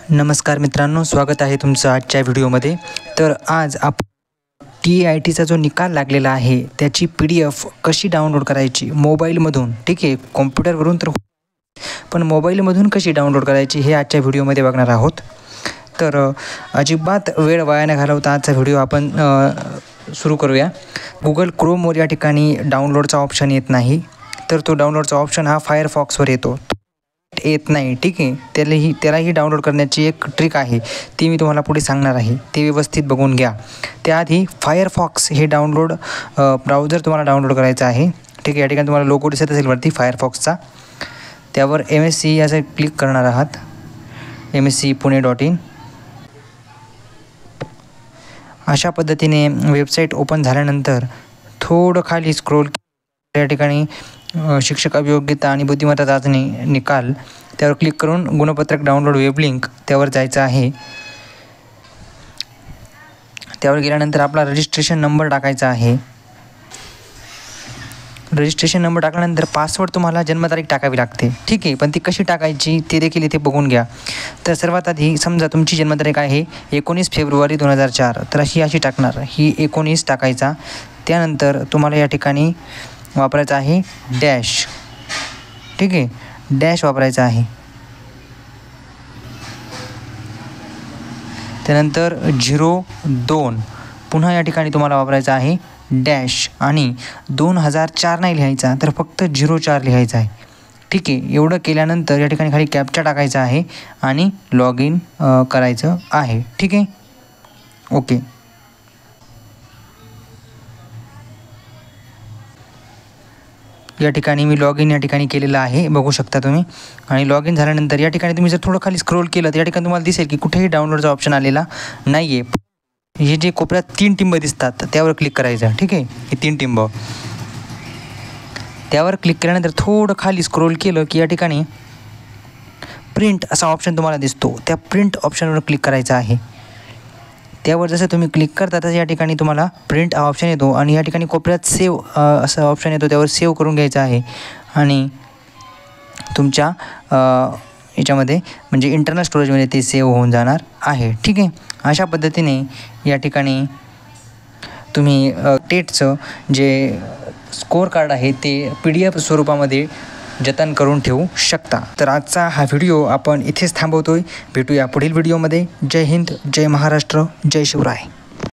नमस्कार मित्रांनो, स्वागत आहे तुमचं आजच्या व्हिडिओमध्ये। तर आज आपण TITचा जो निकाल लागलेला आहे त्याची PDF कशी डाउनलोड करायची मोबाईलमधून, ठीक आहे, कॉम्प्युटरवरून तर पण मोबाईलमधून कशी डाउनलोड करायची हे आजच्या व्हिडिओमध्ये बघणार आहोत। तर अजिबात वेळ वाया न घालवता आजचा व्हिडिओ आपण सुरू करूया। Google Chromeवर या ठिकाणी डाउनलोडचा ऑप्शन येत नाही, तर तो डाउनलोडचा ऑप्शन हा फायरफॉक्सवर येत नाही, ठीक आहे। त्यालाही डाउनलोड करण्याची एक ट्रिक आहे, ती मी तुम्हाला पुढे सांगणार आहे, ते व्यवस्थित बघून घ्या। त्याआधी फायरफॉक्स हे ब्राउझर तुम्हाला डाउनलोड करायचं आहे, ठीक आहे। या ठिकाणी तुम्हाला लोगो दिसत असेल वरती फायरफॉक्सचा, त्यावर MSC याचं क्लिक करणार आहात, mscpune.in। अशा पद्धतीने वेबसाईट ओपन झाल्यानंतर थोडं खाली स्क्रोल, या ठिकाणी शिक्षक अभियोग्यता आणि बुद्धिमत्ता चाचणी निकाल, त्यावर क्लिक करून गुणपत्रक डाउनलोड वेब लिंक त्यावर जायचं आहे। त्यावर गेल्यानंतर आपला रजिस्ट्रेशन नंबर टाकायचा आहे। रजिस्ट्रेशन नंबर टाकल्यानंतर पासवर्ड तुम्हाला जन्मतारीख टाकावी लागते, ठीक आहे। पण ती कशी टाकायची ते देखील इथे बघून घ्या। तर सर्वात आधी समजा तुमची जन्मतारीख आहे 19 फेब्रुवारी 2004, तर अशी टाकणार, ही 19 टाकायचा। त्यानंतर तुम्हाला या ठिकाणी वापरायचा आहे डॅश, ठीक आहे, डॅश वापरायचा आहे। त्यानंतर 02 पुन्हा या ठिकाणी तुम्हाला वापरायचा आहे डॅश, आणि 2004 नाही लिहायचा, तर फक्त 04 लिहायचा आहे, ठीक आहे। एवढं केल्यानंतर या ठिकाणी खाली कॅप्चा टाकायचा आहे आणि लॉग इन करायचं आहे, ठीक आहे, ओके। या ठिकाणी मी लॉग इन या ठिकाणी केलेलं आहे, बघू शकता तुम्ही। आणि लॉग इन झाल्यानंतर या ठिकाणी तुम्ही जर थोडं खाली स्क्रोल केलं तर या ठिकाणी तुम्हाला दिसेल की कुठेही डाउनलोडचा ऑप्शन आलेला नाही आहे। हे जे कोपऱ्यात 3 टिंब दिसतात त्यावर क्लिक करायचं, ठीक आहे, हे 3 टिंब, त्यावर क्लिक केल्यानंतर थोडं खाली स्क्रोल केलं की या ठिकाणी प्रिंट असा ऑप्शन तुम्हाला दिसतो, त्या प्रिंट ऑप्शनवर क्लिक करायचं आहे। त्यावर जसं तुम्ही क्लिक करता तसं या ठिकाणी तुम्हाला प्रिंट हा ऑप्शन येतो, आणि या ठिकाणी कोपऱ्यात सेव्ह असं ऑप्शन येतो, त्यावर सेव्ह करून घ्यायचं आहे। आणि तुमच्या याच्यामध्ये म्हणजे इंटरनल स्टोरेजमध्ये ते सेव्ह होऊन जाणार आहे, ठीक आहे। अशा पद्धतीने या ठिकाणी तुम्ही टेटचं जे स्कोअर कार्ड आहे ते PDF स्वरूपामध्ये जतन करून ठेवू शकता। तर आजचा हा व्हिडिओ आपण इथेच थांबवतोय, भेटूया पुढील व्हिडिओमध्ये। जय हिंद, जय महाराष्ट्र, जय शिवराय।